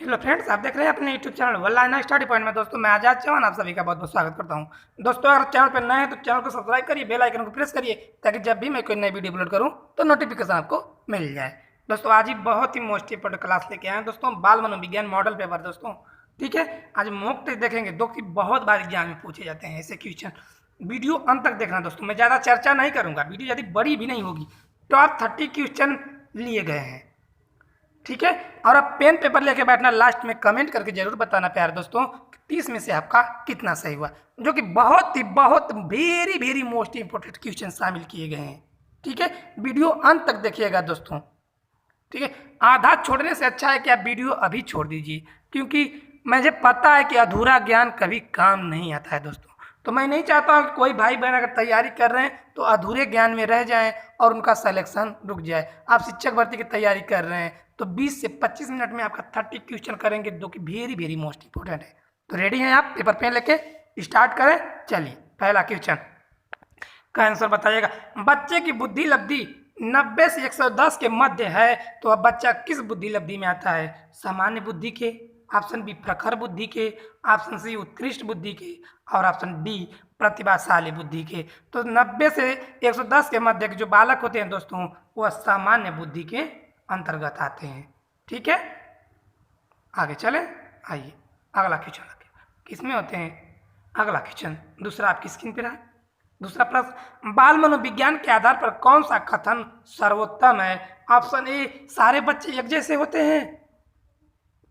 Hello friends, आप देख रहे हैं अपने YouTube channel online study point में। दोस्तों मैं आजाद चौहान आप सभी का बहुत बहुत स्वागत करता हूं। दोस्तों अगर चैनल पर नए हैं तो चैनल को सब्सक्राइब करिए, बेल आइकन को प्रेस करिए ताकि जब भी मैं कोई नई वीडियो अपलोड करूं तो नोटिफिकेशन आपको मिल जाए। दोस्तों आज ही बहुत ही मोस्ट इंपोर्टेंट क्लास लेके आए हैं दोस्तों, बाल मनोविज्ञान मॉडल पेपर दोस्तों। ठीक है, आज मॉक टेस्ट देखेंगे जो कि बहुत बार एग्जाम में पूछे जाते हैं ऐसे क्वेश्चन। वीडियो अंत तक देखना दोस्तों, मैं ज़्यादा चर्चा नहीं करूँगा, वीडियो यदि बड़ी भी नहीं होगी। टॉप 30 क्वेश्चन लिए गए हैं, ठीक है। और अब पेन पेपर लेके बैठना, लास्ट में कमेंट करके जरूर बताना प्यारे दोस्तों 30 में से आपका कितना सही हुआ, जो कि बहुत very very most important question शामिल किए गए हैं। ठीक है, वीडियो अंत तक देखिएगा दोस्तों। ठीक है, आधा छोड़ने से अच्छा है कि आप वीडियो अभी छोड़ दीजिए, क्योंकि मुझे पता है कि अधूरा ज्ञान कभी काम नहीं आता है दोस्तों। तो मैं नहीं चाहता हूँ कि कोई भाई बहन अगर तैयारी कर रहे हैं तो अधूरे ज्ञान में रह जाएं और उनका सिलेक्शन रुक जाए। आप शिक्षक भर्ती की तैयारी कर रहे हैं तो 20 से 25 मिनट में आपका 30 क्वेश्चन करेंगे, जो कि वेरी वेरी मोस्ट इंपॉर्टेंट है। तो रेडी हैं आप? पेपर पेन लेके स्टार्ट करें। चलिए, पहला क्वेश्चन का आंसर बताइएगा। बच्चे की बुद्धि लब्धि 90 से 110 के मध्य है, तो अब बच्चा किस बुद्धि लब्धि में आता है? सामान्य बुद्धि के, ऑप्शन बी प्रखर बुद्धि के, ऑप्शन सी उत्कृष्ट बुद्धि के, और ऑप्शन डी प्रतिभाशाली बुद्धि के। तो 90 से 110 के मध्य के जो बालक होते हैं दोस्तों, वह सामान्य बुद्धि के अंतर्गत आते हैं। ठीक है, आगे चले। आइए अगला क्वेश्चन किस में होते हैं? अगला क्वेश्चन दूसरा आपकी स्क्रीन पर है। दूसरा प्रश्न, बाल मनोविज्ञान के आधार पर कौन सा कथन सर्वोत्तम है? ऑप्शन ए सारे बच्चे एक जैसे होते हैं,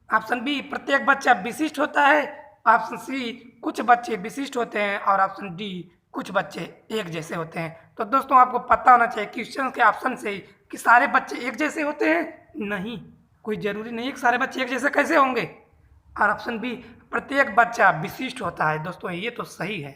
ऑप्शन बी प्रत्येक बच्चा विशिष्ट होता है, ऑप्शन सी कुछ बच्चे विशिष्ट होते हैं, और ऑप्शन डी कुछ बच्चे एक जैसे होते हैं। तो दोस्तों आपको पता होना चाहिए क्वेश्चन के ऑप्शन से कि सारे बच्चे एक जैसे होते हैं, नहीं, कोई जरूरी नहीं है कि सारे बच्चे एक जैसे कैसे होंगे। और ऑप्शन बी प्रत्येक बच्चा विशिष्ट होता है। दोस्तों ये तो सही है,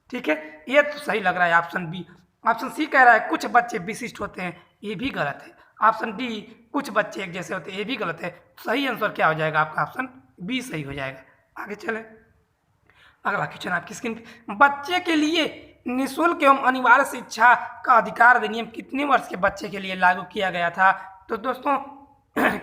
ठीक है, ये तो सही लग रहा है ऑप्शन बी। ऑप्शन सी कह रहा है कुछ बच्चे विशिष्ट होते हैं, ये भी गलत है। ऑप्शन डी कुछ बच्चे एक जैसे होते हैं, ये भी गलत है। सही आंसर क्या हो जाएगा आपका? ऑप्शन बी सही हो जाएगा। आगे चले, अगला क्वेश्चन आपकी स्क्रीन पे। बच्चे के लिए निःशुल्क एवं अनिवार्य शिक्षा का अधिकार अधिनियम कितने वर्ष के बच्चे के लिए लागू किया गया था? तो दोस्तों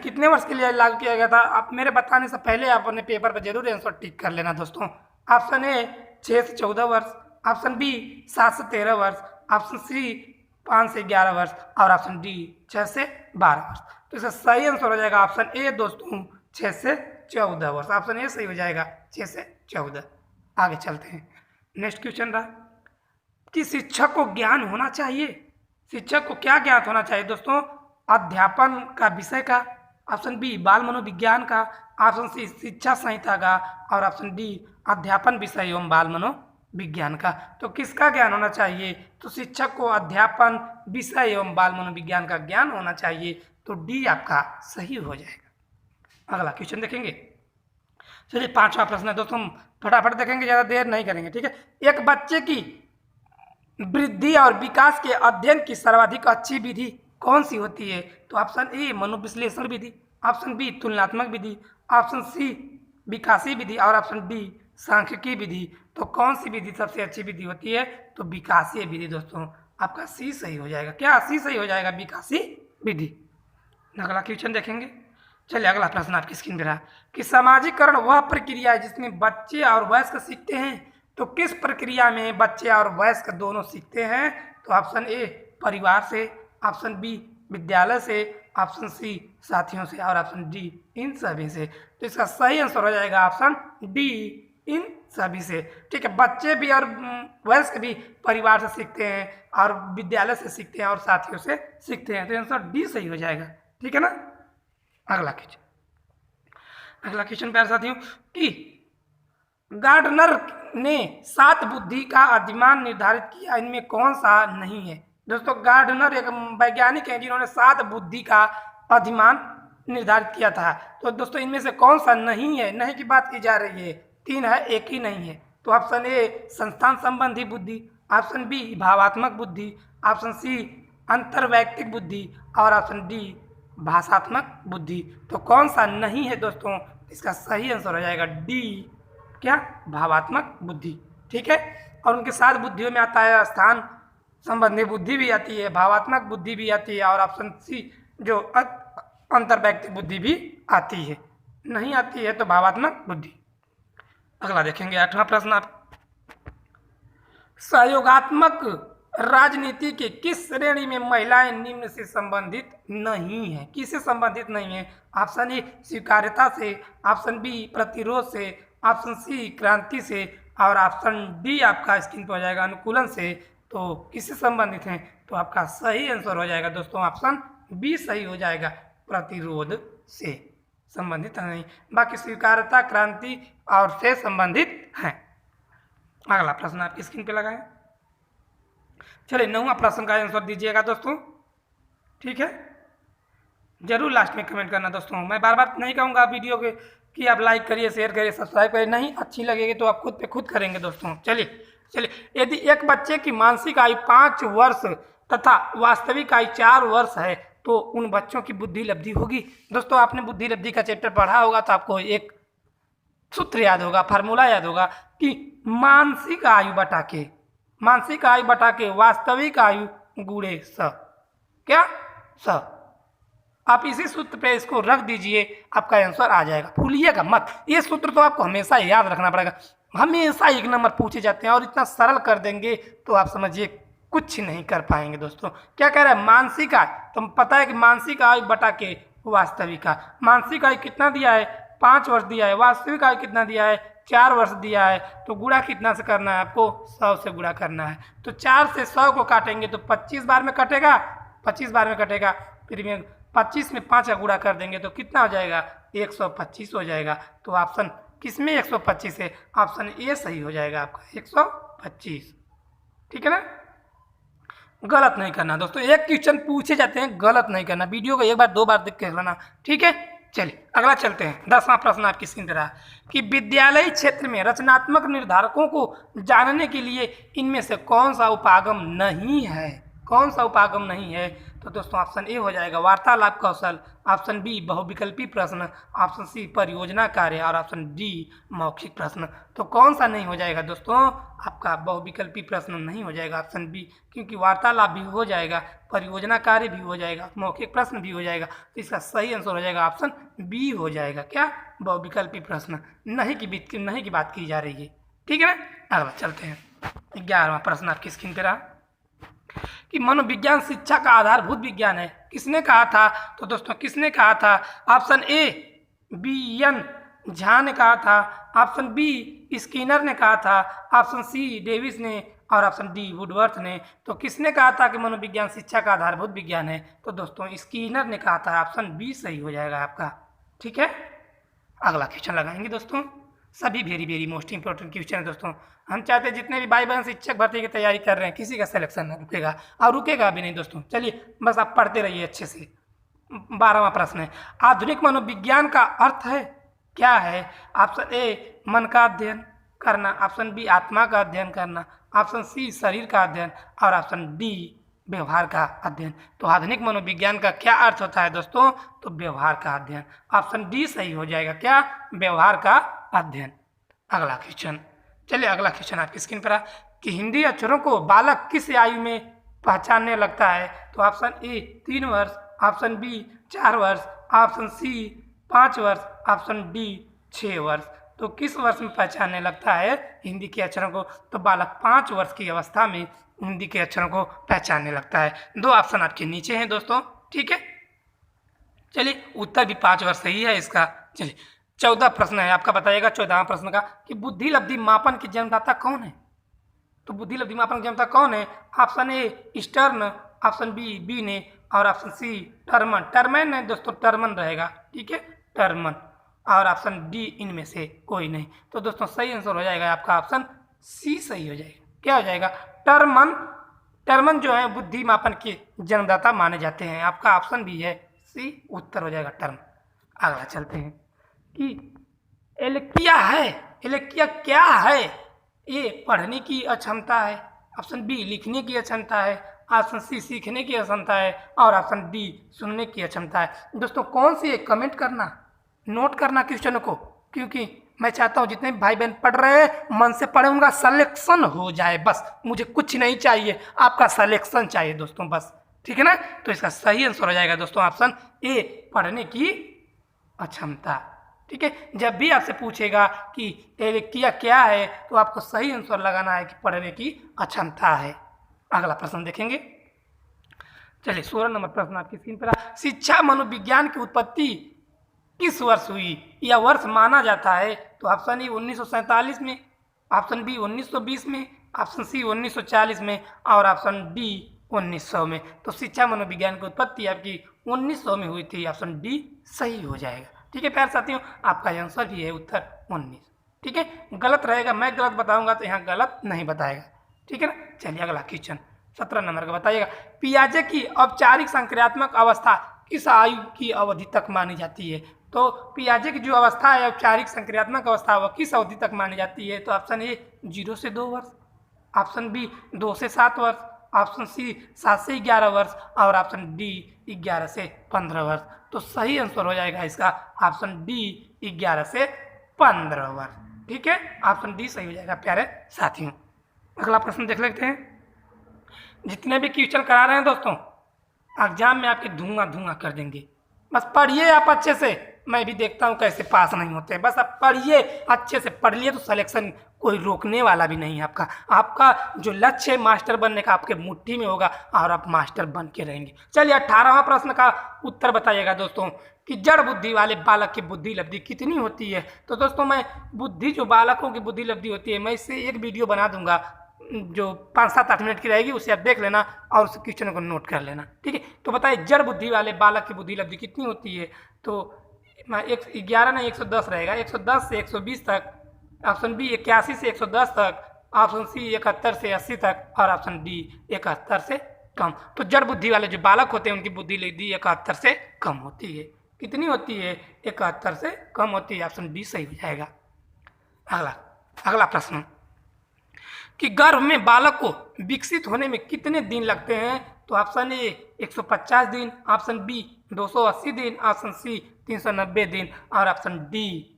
कितने वर्ष के लिए लागू किया गया था? आप मेरे बताने से पहले आप अपने पेपर पर जरूर आंसर टिक कर लेना दोस्तों। ऑप्शन ए 6 से 14 वर्ष, ऑप्शन बी 7 से 13 वर्ष, ऑप्शन सी 5 से 11 वर्ष, और ऑप्शन डी 6 से 12 वर्ष। तो इसका सही आंसर हो जाएगा ऑप्शन ए दोस्तों 6 से 14 वर्ष। ऑप्शन ए सही हो जाएगा 6 से 14। आगे चलते हैं। नेक्स्ट क्वेश्चन रहा कि शिक्षक को ज्ञान होना चाहिए। शिक्षक को क्या ज्ञान होना चाहिए दोस्तों? अध्यापन का विषय का, ऑप्शन बी बाल मनोविज्ञान का, ऑप्शन सी शिक्षा संहिता का, और ऑप्शन डी अध्यापन विषय एवं बाल मनोविज्ञान का। तो किसका ज्ञान होना चाहिए? तो शिक्षक को अध्यापन विषय एवं बाल मनोविज्ञान का ज्ञान होना चाहिए। तो डी आपका सही हो जाएगा। अगला क्वेश्चन देखेंगे। चलिए पांचवा प्रश्न है दोस्तों, फटाफट देखेंगे, ज़्यादा देर नहीं करेंगे। ठीक है, एक बच्चे की वृद्धि और विकास के अध्ययन की सर्वाधिक अच्छी विधि कौन सी होती है? तो ऑप्शन ए मनोविश्लेषण विधि, ऑप्शन बी तुलनात्मक विधि, ऑप्शन सी विकासी विधि, और ऑप्शन डी सांख्यिकी विधि। तो कौन सी विधि सबसे अच्छी विधि होती है? तो विकासीय विधि दोस्तों, आपका सी सही हो जाएगा। क्या सी सही हो जाएगा? विकासी विधि। अगला क्वेश्चन देखेंगे। चलिए अगला प्रश्न आपकी स्क्रीन पर रहा कि सामाजिकरण वह प्रक्रिया है जिसमें बच्चे और वयस्क सीखते हैं। तो किस प्रक्रिया में बच्चे और वयस्क दोनों सीखते हैं? तो ऑप्शन ए परिवार से, ऑप्शन बी विद्यालय से, ऑप्शन सी साथियों से, और ऑप्शन डी इन सभी से। तो इसका सही आंसर हो जाएगा ऑप्शन डी इन सभी से। ठीक है, बच्चे भी और वयस्क भी परिवार से सीखते हैं, और विद्यालय से सीखते हैं, और साथियों से सीखते हैं। तो आंसर डी सही हो जाएगा। ठीक है ना। अगला क्वेश्चन प्यारे साथियों कि गार्डनर ने 7 बुद्धि का अधिमान निर्धारित किया, इनमें कौन सा नहीं है? दोस्तों गार्डनर एक वैज्ञानिक हैं जिन्होंने 7 बुद्धि का अधिमान निर्धारित किया था। तो दोस्तों इनमें से कौन सा नहीं है? नहीं की बात की जा रही है, 3 है, एक ही नहीं है। तो ऑप्शन ए संस्थान संबंधी बुद्धि, ऑप्शन बी भावात्मक बुद्धि, ऑप्शन सी अंतर्वैयक्तिक बुद्धि, और ऑप्शन डी भाषात्मक बुद्धि। तो कौन सा नहीं है दोस्तों? इसका सही आंसर हो जाएगा डी, क्या? भावात्मक बुद्धि। ठीक है, और उनके 7 बुद्धियों में आता है स्थान संबंधी बुद्धि भी आती है, भावात्मक बुद्धि भी आती है, और ऑप्शन सी जो अंतर्वैयक्तिक बुद्धि भी आती है। नहीं आती है तो भावात्मक बुद्धि। अगला देखेंगे 8वां प्रश्न आप, सहयोगात्मक राजनीति के किस श्रेणी में महिलाएं निम्न से संबंधित नहीं है? किससे संबंधित नहीं है? ऑप्शन ए स्वीकार्यता से, ऑप्शन बी प्रतिरोध से, ऑप्शन सी क्रांति से और ऑप्शन डी आपका स्क्रीन पर हो जाएगा अनुकूलन से। तो किससे संबंधित है? तो आपका सही आंसर हो जाएगा दोस्तों ऑप्शन बी सही हो जाएगा, प्रतिरोध से संबंधित नहीं, बाकी स्वीकार्यता क्रांति और से संबंधित हैं। अगला प्रश्न आपकी स्क्रीन पे लगाएं। चलिए 9वां प्रश्न का आंसर दीजिएगा दोस्तों, ठीक है। जरूर लास्ट में कमेंट करना दोस्तों। मैं बार बार नहीं कहूँगा वीडियो के कि आप लाइक करिए, शेयर करिए, सब्सक्राइब करिए, नहीं अच्छी लगेगी तो आप खुद पे खुद करेंगे दोस्तों। चलिए यदि एक बच्चे की मानसिक आयु 5 वर्ष तथा वास्तविक आयु 4 वर्ष है तो उन बच्चों की बुद्धि लब्धि होगी। दोस्तों आपने बुद्धि लब्धि का चैप्टर पढ़ा होगा तो आपको एक सूत्र याद होगा, फार्मूला याद होगा कि मानसिक आयु बटा के वास्तविक आयु गुणे स, क्या स। आप इसी सूत्र पे इसको रख दीजिए, आपका आंसर आ जाएगा। भूलिएगा मत, ये सूत्र तो आपको हमेशा याद रखना पड़ेगा। हमेशा 1 नंबर पूछे जाते हैं और इतना सरल कर देंगे तो आप समझिए कुछ नहीं कर पाएंगे दोस्तों। क्या कह रहा है? मानसिक आयु, तो पता है कि मानसिक आयु बटा के वास्तविक आयु। मानसिक आयु कितना दिया है? 5 वर्ष दिया है। वास्तविक आयु कितना दिया है? 4 वर्ष दिया है। तो गुणा कितना से करना है आपको? 100 से गुणा करना है। तो 4 से 100 को काटेंगे तो 25 बार में कटेगा, 25 बार में कटेगा। फिर में 25 में 5 का गुणा कर देंगे तो कितना हो जाएगा? 125 हो जाएगा। तो ऑप्शन किस में 125 है? ऑप्शन ए सही हो जाएगा आपका 125, ठीक है ना। गलत नहीं करना दोस्तों, एक क्वेश्चन पूछे जाते हैं, गलत नहीं करना। वीडियो को 1 बार 2 बार देख के लेना, ठीक है। चलिए अगला चलते हैं। 10वां प्रश्न आपकी स्क्रीन पर रहा कि विद्यालयी क्षेत्र में रचनात्मक निर्धारकों को जानने के लिए इनमें से कौन सा उपागम नहीं है? कौन सा उपागम नहीं है? तो दोस्तों ऑप्शन ए हो जाएगा वार्तालाप कौशल, ऑप्शन बी बहुविकल्पी प्रश्न, ऑप्शन सी परियोजना कार्य और ऑप्शन डी मौखिक प्रश्न। तो कौन सा नहीं हो जाएगा दोस्तों? आपका बहुविकल्पी प्रश्न नहीं हो जाएगा ऑप्शन बी, क्योंकि वार्तालाप भी हो जाएगा, परियोजना कार्य भी हो जाएगा, मौखिक प्रश्न भी हो जाएगा। तो इसका सही आंसर हो जाएगा ऑप्शन बी हो जाएगा, क्या? बहुविकल्पी प्रश्न नहीं की बात की जा रही है, ठीक है ना। अगला चलते हैं। 11वां प्रश्न आपकी स्क्रीन पर रहा कि मनोविज्ञान शिक्षा का आधारभूत विज्ञान है। किसने कहा था? तो दोस्तों किसने कहा था? Option A BN. झा ने कहा था, ऑप्शन बी स्किनर ने कहा था, ऑप्शन सी डेविस ने और ऑप्शन डी वुडवर्थ ने। तो किसने कहा था कि मनोविज्ञान शिक्षा का आधारभूत विज्ञान है? तो दोस्तों स्किनर ने कहा था, ऑप्शन बी सही हो जाएगा आपका, ठीक है। अगला क्वेश्चन लगाएंगे दोस्तों, सभी वेरी मोस्ट इंपॉर्टेंट क्वेश्चन है दोस्तों। हम चाहते हैं जितने भी भाई बहन शिक्षक भर्ती की तैयारी कर रहे हैं किसी का सिलेक्शन न रुकेगा और रुकेगा भी नहीं दोस्तों। चलिए बस आप पढ़ते रहिए अच्छे से। 12वां प्रश्न है, आधुनिक मनोविज्ञान का अर्थ है क्या है? ऑप्शन ए मन का अध्ययन करना, ऑप्शन बी आत्मा का अध्ययन करना, ऑप्शन सी शरीर का अध्ययन और ऑप्शन डी व्यवहार का अध्ययन। तो आधुनिक मनोविज्ञान का क्या अर्थ होता है दोस्तों? तो व्यवहार का अध्ययन। ऑप्शन डी सही हो जाएगा, क्या? व्यवहार का अध्ययन। अगला क्वेश्चन, चलिए अगला क्वेश्चन आपकी स्क्रीन पर कि हिंदी अक्षरों को बालक किस आयु में पहचानने लगता है? तो ऑप्शन ए 3 वर्ष, ऑप्शन बी 4 वर्ष, ऑप्शन सी 5 वर्ष, ऑप्शन डी 6 वर्ष। तो किस वर्ष में पहचानने लगता है हिंदी के अक्षरों को? तो बालक 5 वर्ष की अवस्था में हिंदी के अक्षरों को पहचानने लगता है। 2 ऑप्शन आपके नीचे हैं दोस्तों, ठीक है। चलिए उत्तर भी 5 वर्ष सही है इसका। चलिए 14 प्रश्न है आपका, बताइएगा 14वां प्रश्न का कि बुद्धि लब्धि मापन के जन्मदाता कौन है? तो बुद्धि लब्धि मापन के जन्मदाता कौन है? Option A Stern, option B ने और ऑप्शन सी टर्मन। टर्मन है दोस्तों, टर्मन रहेगा, ठीक है, टर्मन। और ऑप्शन डी इनमें से कोई नहीं। तो दोस्तों सही आंसर हो जाएगा आपका ऑप्शन सी सही हो जाएगा। क्या हो जाएगा? टर्मन। टर्मन जो है बुद्धि मापन के जन्मदाता माने जाते हैं। आपका ऑप्शन भी है सी, उत्तर हो जाएगा टर्म। अगला चलते हैं कि एलेक्टिया है। एलेक्टिया क्या है? ए पढ़ने की अक्षमता है, ऑप्शन बी लिखने की अक्षमता है, ऑप्शन सी सीखने की अक्षमता है और ऑप्शन डी सुनने की अक्षमता है। दोस्तों कौन सी है? कमेंट करना, नोट करना क्वेश्चन को, क्योंकि मैं चाहता हूँ जितने भी भाई बहन पढ़ रहे हैं मन से पढ़े, उनका सिलेक्शन हो जाए। बस मुझे कुछ नहीं चाहिए, आपका सिलेक्शन चाहिए दोस्तों, बस, ठीक है ना। तो इसका सही आंसर हो जाएगा दोस्तों ऑप्शन ए पढ़ने की अक्षमता। ठीक है, जब भी आपसे पूछेगा कि ये किया क्या है तो आपको सही आंसर लगाना है कि पढ़ने की अक्षमता है। अगला प्रश्न देखेंगे। चलिए 16 नंबर प्रश्न आपकी स्क्रीन पर शिक्षा मनोविज्ञान की उत्पत्ति किस वर्ष हुई? यह वर्ष माना जाता है तो ऑप्शन ए 1947 में, ऑप्शन बी 1920 में, ऑप्शन सी 1940 में और ऑप्शन डी 1900 में। तो शिक्षा मनोविज्ञान की उत्पत्ति आपकी 1900 में हुई थी। ऑप्शन डी सही हो जाएगा। ठीक है प्यारे साथियों, आपका आंसर भी है उत्तर 19। ठीक है, गलत रहेगा, मैं गलत बताऊंगा तो यहाँ गलत नहीं बताएगा। ठीक है ना, चलिए अगला क्वेश्चन 17 नंबर का बताइएगा। पियाजे की औपचारिक संक्रियात्मक अवस्था किस आयु की अवधि तक मानी जाती है? तो पियाजे की जो अवस्था है औपचारिक संक्रियात्मक अवस्था वह किस अवधि तक मानी जाती है? तो ऑप्शन ए 0 से 2 वर्ष, ऑप्शन बी 2 से 7 वर्ष, ऑप्शन सी 7 से 11 वर्ष और ऑप्शन डी 11 से 15 वर्ष। तो सही आंसर हो जाएगा इसका ऑप्शन डी 11 से 15 वर्ष। ठीक है, ऑप्शन डी सही हो जाएगा प्यारे साथियों। अगला प्रश्न देख लेते हैं। जितने भी क्वेश्चन करा रहे हैं दोस्तों, एग्जाम में आपके धुआं धुआं कर देंगे। बस पढ़िए आप अच्छे से, मैं भी देखता हूँ कैसे पास नहीं होते हैं। बस आप पढ़िए अच्छे से, पढ़ लिए तो सिलेक्शन कोई रोकने वाला भी नहीं है आपका। आपका जो लक्ष्य है मास्टर बनने का आपके मुट्ठी में होगा और आप मास्टर बन के रहेंगे। चलिए 18वां प्रश्न का उत्तर बताइएगा दोस्तों कि जड़ बुद्धि वाले बालक की बुद्धि लब्धि कितनी होती है? तो दोस्तों मैं बुद्धि जो बालकों की बुद्धि लब्धि होती है मैं इससे एक वीडियो बना दूंगा जो 5-7-8 मिनट की रहेगी, उसे आप देख लेना और उस क्वेश्चन को नोट कर लेना। ठीक है, तो बताइए जड़ बुद्धि वाले बालक की बुद्धि लब्धि कितनी होती है? तो 11 नहीं 110 रहेगा, 110 से 120 तक, ऑप्शन बी 81 से 110 तक, ऑप्शन सी 71 से 80 तक और ऑप्शन डी 71 से कम। तो जड़ बुद्धि वाले जो बालक होते हैं उनकी बुद्धि लब्धि 71 से कम होती है। कितनी होती है? 71 से कम होती है। ऑप्शन बी सही हो जाएगा। अगला प्रश्न कि गर्भ में बालक को विकसित होने में कितने दिन लगते हैं? तो ऑप्शन ए 150 दिन, ऑप्शन बी 280 दिन, ऑप्शन सी 390 दिन और ऑप्शन डी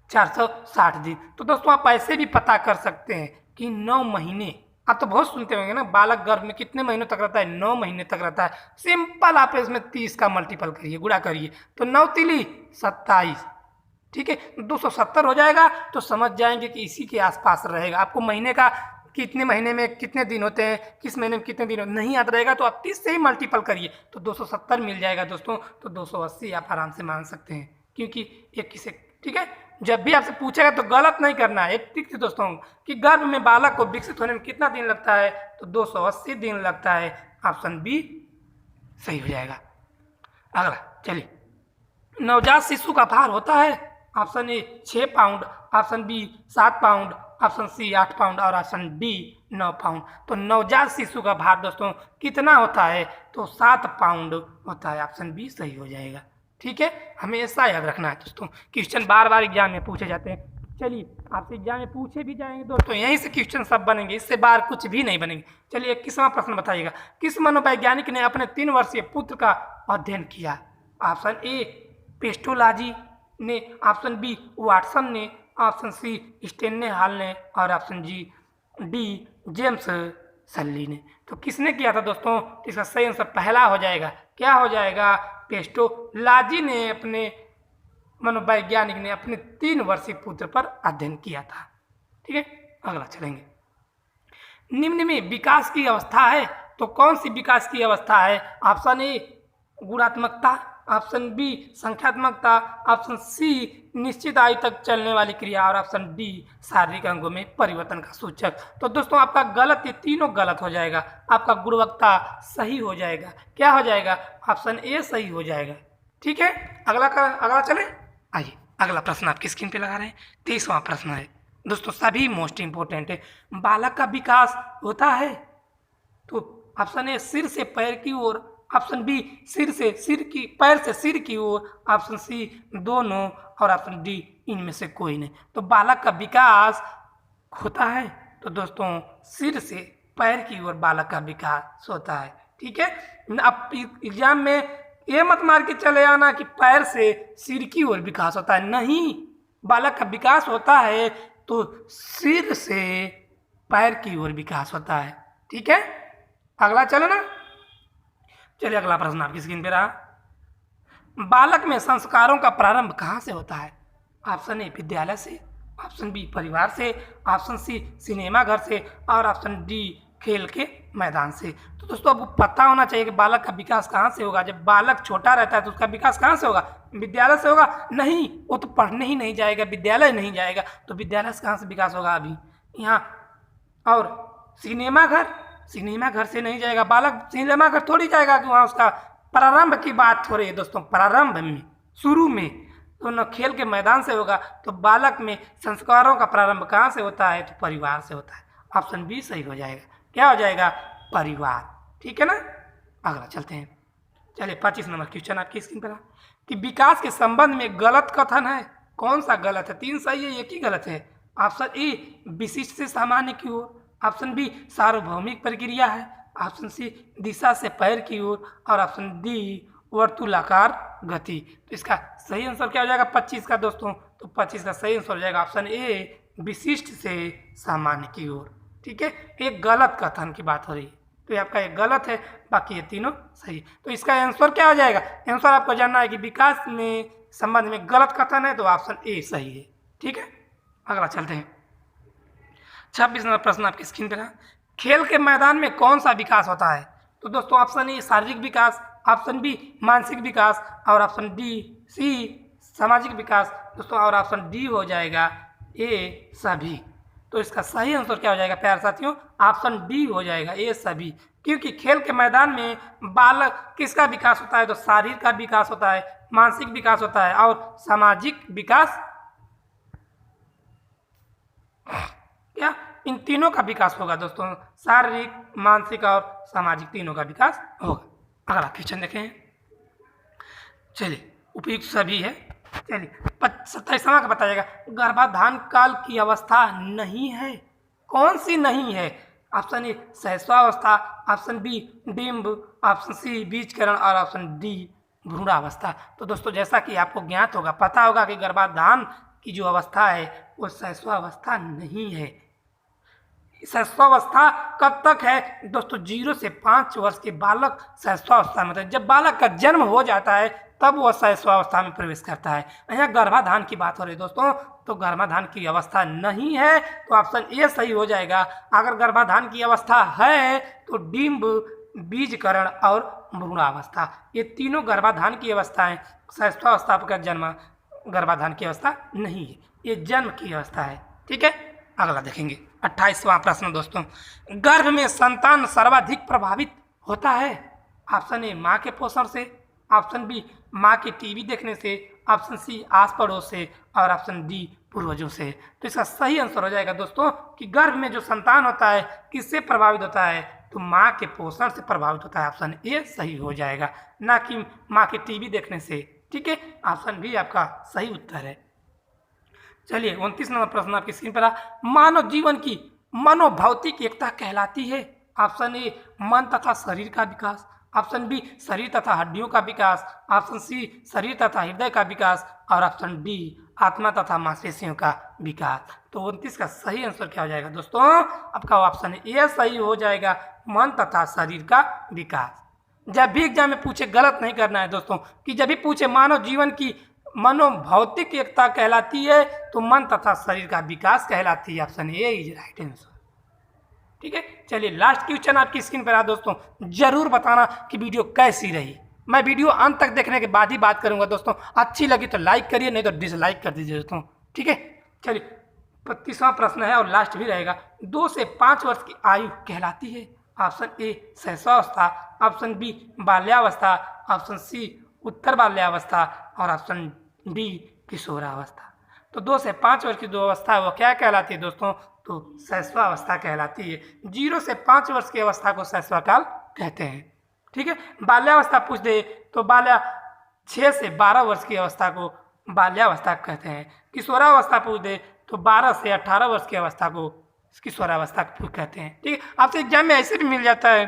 460 दिन। तो दोस्तों आप ऐसे भी पता कर सकते हैं कि 9 महीने, आप तो बहुत सुनते होंगे ना बालक गर्भ में कितने महीनों तक रहता है? 9 महीने तक रहता है। सिंपल आप इसमें 30 का मल्टीपल करिए, गुणा करिए तो 9 तिली 27। ठीक है, 270 हो जाएगा। तो समझ जाएंगे कि इसी के आसपास रहेगा। आपको महीने का कितने महीने में कितने दिन होते हैं, किस महीने में कितने दिन नहीं याद रहेगा तो आप 30 से ही मल्टीपल करिए तो 270 मिल जाएगा दोस्तों। तो 280 आप आराम से मान सकते हैं क्योंकि एक किसे। ठीक है, जब भी आपसे पूछेगा तो गलत नहीं करना है। एक ट्रिक थी दोस्तों कि गर्भ में बालक को विकसित होने में कितना दिन लगता है? तो 280 दिन लगता है। ऑप्शन बी सही हो जाएगा। अगला चलिए, नवजात शिशु का भार होता है? Option A 6 pound, option B 7 pound, option C 8 pound और ऑप्शन डी 9 पाउंड। तो नवजात शिशु का भार दोस्तों कितना होता है? तो 7 पाउंड होता है। ऑप्शन बी सही हो जाएगा। ठीक है, हमेशा याद रखना है दोस्तों, क्वेश्चन बार बार एग्जाम में पूछे जाते हैं। चलिए आपसे एग्जाम में पूछे भी जाएंगे दोस्तों, यहीं से क्वेश्चन सब बनेंगे, इससे बाहर कुछ भी नहीं बनेंगे। चलिए 21वां प्रश्न बताइएगा। किस मनोवैज्ञानिक ने अपने 3 वर्षीय पुत्र का अध्ययन किया? ऑप्शन ए पेस्टोलॉजी ने, ऑप्शन बी वाटसन ने, ऑप्शन सी स्टेनने हॉल ने और ऑप्शन डी जेम्स सल्ली ने। तो किसने किया था दोस्तों? इसका सही आंसर पहला हो जाएगा। क्या हो जाएगा? पेस्टोलॉजी ने अपने मनोवैज्ञानिक ने अपने 3 वर्षीय पुत्र पर अध्ययन किया था। ठीक है, अगला चलेंगे। निम्न में विकास की अवस्था है तो कौन सी विकास की अवस्था है? ऑप्शन ए गुणात्मकता, ऑप्शन बी संख्यात्मकता, ऑप्शन सी निश्चित आयु तक चलने वाली क्रिया और ऑप्शन डी शारीरिक अंगों में परिवर्तन का सूचक। तो दोस्तों आपका गलत, ये तीनों गलत हो जाएगा। आपका गुणवत्ता सही हो जाएगा। क्या हो जाएगा? ऑप्शन ए सही हो जाएगा। ठीक है, अगला चले। आइए अगला प्रश्न आपकी स्क्रीन पे लगा रहे हैं। 23वां प्रश्न है दोस्तों, सभी मोस्ट इंपोर्टेंट है। बालक का विकास होता है तो ऑप्शन ए सिर से पैर की ओर, ऑप्शन बी पैर से सिर की ओर, ऑप्शन सी दोनों और ऑप्शन डी इनमें से कोई नहीं। तो बालक का विकास होता है तो दोस्तों सिर से पैर की ओर बालक का विकास होता है। ठीक है, अब एग्जाम में ये मत मार के चले आना कि पैर से सिर की ओर विकास होता है। नहीं, बालक का विकास होता है तो सिर से पैर की ओर विकास होता है। ठीक है, अगला चलो ना। चलिए अगला प्रश्न आपकी स्क्रीन पे रहा। बालक में संस्कारों का प्रारंभ कहाँ से होता है? ऑप्शन ए विद्यालय से, ऑप्शन बी परिवार से, ऑप्शन सी सिनेमा घर से और ऑप्शन डी खेल के मैदान से। तो दोस्तों आपको पता होना चाहिए कि बालक का विकास कहाँ से होगा। जब बालक छोटा रहता है तो उसका विकास कहाँ से होगा? विद्यालय से होगा? नहीं, वो तो पढ़ने ही नहीं जाएगा, विद्यालय नहीं जाएगा, तो विद्यालय से कहाँ से विकास होगा अभी यहाँ। और सिनेमा घर से नहीं जाएगा बालक, सिनेमा घर थोड़ी जाएगा कि वहाँ उसका प्रारंभ की बात हो रही है दोस्तों, प्रारंभ में, शुरू में। तो न खेल के मैदान से होगा, तो बालक में संस्कारों का प्रारंभ कहाँ से होता है? तो परिवार से होता है। ऑप्शन बी सही हो जाएगा। क्या हो जाएगा? परिवार। ठीक है ना। अगला चलते हैं। चलिए 25 नंबर क्वेश्चन आपकी स्क्रीन पर कि विकास के संबंध में गलत कथन है। कौन सा गलत है? 3 सही है, एक ही गलत है। ऑप्शन ए विशिष्ट से सामान्य की ओर, ऑप्शन बी सार्वभौमिक प्रक्रिया है, ऑप्शन सी दिशा से पैर की ओर और ऑप्शन डी वर्तुलाकार गति। तो इसका सही आंसर क्या हो जाएगा 25 का दोस्तों? तो 25 का सही आंसर हो जाएगा ऑप्शन ए विशिष्ट से सामान्य की ओर। ठीक है, एक गलत कथन की बात हो रही है, तो ये आपका एक गलत है, बाकी ये तीनों सही। तो इसका आंसर क्या हो जाएगा? आंसर आपको जानना है कि विकास में संबंध में गलत कथन है, तो ऑप्शन ए सही है। ठीक है, अगला चलते हैं। 26 नंबर प्रश्न आपकी स्क्रीन पर है। खेल के मैदान में कौन सा विकास होता है? तो दोस्तों ऑप्शन ए शारीरिक विकास, ऑप्शन बी मानसिक विकास और ऑप्शन सी सामाजिक विकास दोस्तों, और ऑप्शन डी हो जाएगा ए सभी। तो इसका सही आंसर क्या हो जाएगा प्यारे साथियों? ऑप्शन डी हो जाएगा ए सभी। क्योंकि खेल के मैदान में बालक किसका विकास होता है? तो शारीरिक का विकास होता है, मानसिक विकास होता है और सामाजिक विकास, क्या इन तीनों का विकास होगा दोस्तों। शारीरिक, मानसिक और सामाजिक तीनों का विकास होगा। अगला क्वेश्चन देखें। चलिए उपयुक्त सभी है। चलिए 27वां का बताइएगा। गर्भाधान काल की अवस्था नहीं है, कौन सी नहीं है? ऑप्शन ए शैशवावस्था, ऑप्शन बी डिम्ब, ऑप्शन सी बीजकरण और ऑप्शन डी भ्रूणावस्था। तो दोस्तों जैसा कि आपको ज्ञात होगा, पता होगा कि गर्भाधान की जो अवस्था है वो शैशवावस्था नहीं है। शैशवावस्था कब तक है दोस्तों? 0 से 5 वर्ष के बालक शैशवावस्था में होता है। जब बालक का जन्म हो जाता है तब वह शैशवावस्था में प्रवेश करता है। यहाँ गर्भाधान की बात हो रही है दोस्तों, तो गर्भाधान की अवस्था नहीं है, तो ऑप्शन ए सही हो जाएगा। अगर गर्भाधान की अवस्था है तो डिम्ब, बीजकरण और भ्रूणावस्था, ये तीनों गर्भाधान की अवस्थाएं। शैशवावस्था का जन्म गर्भाधान की अवस्था नहीं है, ये जन्म की अवस्था है। ठीक है, अगला देखेंगे 28वां प्रश्न दोस्तों। गर्भ में संतान सर्वाधिक प्रभावित होता है। ऑप्शन ए माँ के पोषण से, ऑप्शन बी माँ के टीवी देखने से, ऑप्शन सी आस पड़ोस से और ऑप्शन डी पूर्वजों से। तो इसका सही आंसर हो जाएगा दोस्तों कि गर्भ में जो संतान होता है किससे प्रभावित होता है? तो माँ के पोषण से प्रभावित होता है। ऑप्शन ए सही हो जाएगा, ना कि माँ के टीवी देखने से। ठीक है, ऑप्शन बी आपका सही उत्तर है। चलिए 29 नंबर प्रश्न आपकी स्क्रीन पर। मानव जीवन की मनोभौतिक एकता कहलाती है। ऑप्शन ए मन तथा शरीर का विकास, ऑप्शन बी शरीर तथा हड्डियों का विकास, ऑप्शन सी शरीर तथा हृदय का विकास और ऑप्शन डी आत्मा तथा मांसपेशियों का विकास। तो 29 का सही आंसर क्या हो जाएगा दोस्तों? आपका ऑप्शन ए सही हो जाएगा, मन तथा शरीर का विकास। जब भी एग्जाम में पूछे गलत नहीं करना है दोस्तों, कि जब भी पूछे मानव जीवन की मनोभौतिक एकता कहलाती है तो मन तथा शरीर का विकास कहलाती है। Option A is right answer. ठीक है, चलिए लास्ट क्वेश्चन आपकी स्क्रीन पर आ दोस्तों। जरूर बताना कि वीडियो कैसी रही। मैं वीडियो अंत तक देखने के बाद ही बात करूंगा दोस्तों। अच्छी लगी तो लाइक करिए, नहीं तो डिसलाइक कर दीजिए दोस्तों। ठीक है, चलिए 25वां प्रश्न है और लास्ट भी रहेगा। 2 से 5 वर्ष की आयु कहलाती है। ऑप्शन ए शैशवावस्था, ऑप्शन बी बाल्यावस्था, ऑप्शन सी उत्तर बाल्यावस्था और ऑप्शन डी किशोरावस्था। तो 2 से 5 वर्ष की जो अवस्था है वो क्या कहलाती है दोस्तों? तो शैशवावस्था कहलाती है। 0 से 5 वर्ष की अवस्था को शैशवकाल कहते हैं। ठीक है, बाल्यावस्था पूछ दे तो 6 से 12 वर्ष की अवस्था को बाल्यावस्था कहते हैं। किशोरावस्था पूछ दे तो 12 से 18 वर्ष की अवस्था को किशोरावस्था कहते हैं। ठीक है, आपसे एग्जाम में ऐसे भी मिल जाता है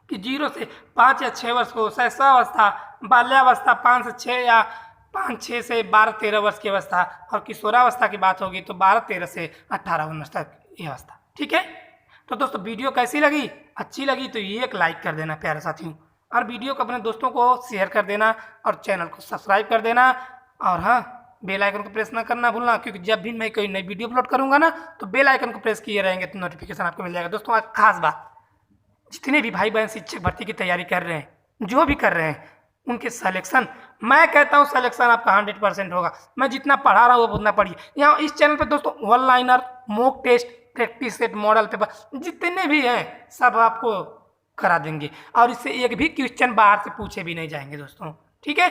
कि 0 से 5 या 6 वर्ष को शैशवावस्था, बाल्यावस्था 5 से 6 या 5-6 से 12-13 वर्ष की अवस्था, और किशोरावस्था की बात होगी तो 12-13 से 18 वर्ष तक ये अवस्था। ठीक है, तो दोस्तों वीडियो कैसी लगी? अच्छी लगी तो ये एक लाइक कर देना प्यारे साथियों, और वीडियो को अपने दोस्तों को शेयर कर देना और चैनल को सब्सक्राइब कर देना। और हाँ, बेल आइकन को प्रेस ना करना भूलना, क्योंकि जब भी मैं कोई नई वीडियो अपलोड करूंगा ना तो बेल आइकन को प्रेस किए रहेंगे तो नोटिफिकेशन आपको मिल जाएगा। दोस्तों आज खास बात, जितने भी भाई बहन शिक्षक भर्ती की तैयारी कर रहे हैं, जो भी कर रहे हैं, उनके सिलेक्शन, मैं कहता हूँ सिलेक्शन आपका 100% होगा। मैं जितना पढ़ा रहा हूँ वो उतना पढ़िए। यहाँ इस चैनल पे दोस्तों one liner, mock test, practice set, model paper जितने भी हैं सब आपको करा देंगे, और इससे एक भी क्वेश्चन बाहर से पूछे भी नहीं जाएंगे दोस्तों। ठीक है,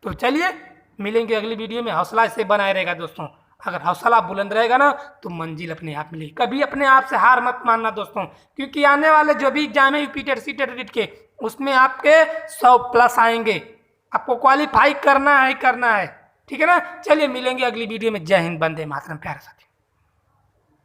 तो चलिए मिलेंगे अगली वीडियो में। हौसला इससे बनाए रहेगा दोस्तों। अगर हौसला बुलंद रहेगा ना तो मंजिल अपने आप मिलेगी। कभी अपने आप से हार मत मानना दोस्तों, क्योंकि आने वाले जो भी एग्जाम है यूपी टेट, सी टेट के, उसमें आपके 100+ आएंगे। आपको क्वालिफाई करना है ही करना है। ठीक है ना, चलिए मिलेंगे अगली वीडियो में। जय हिंद, वंदे मातरम प्यारे साथी।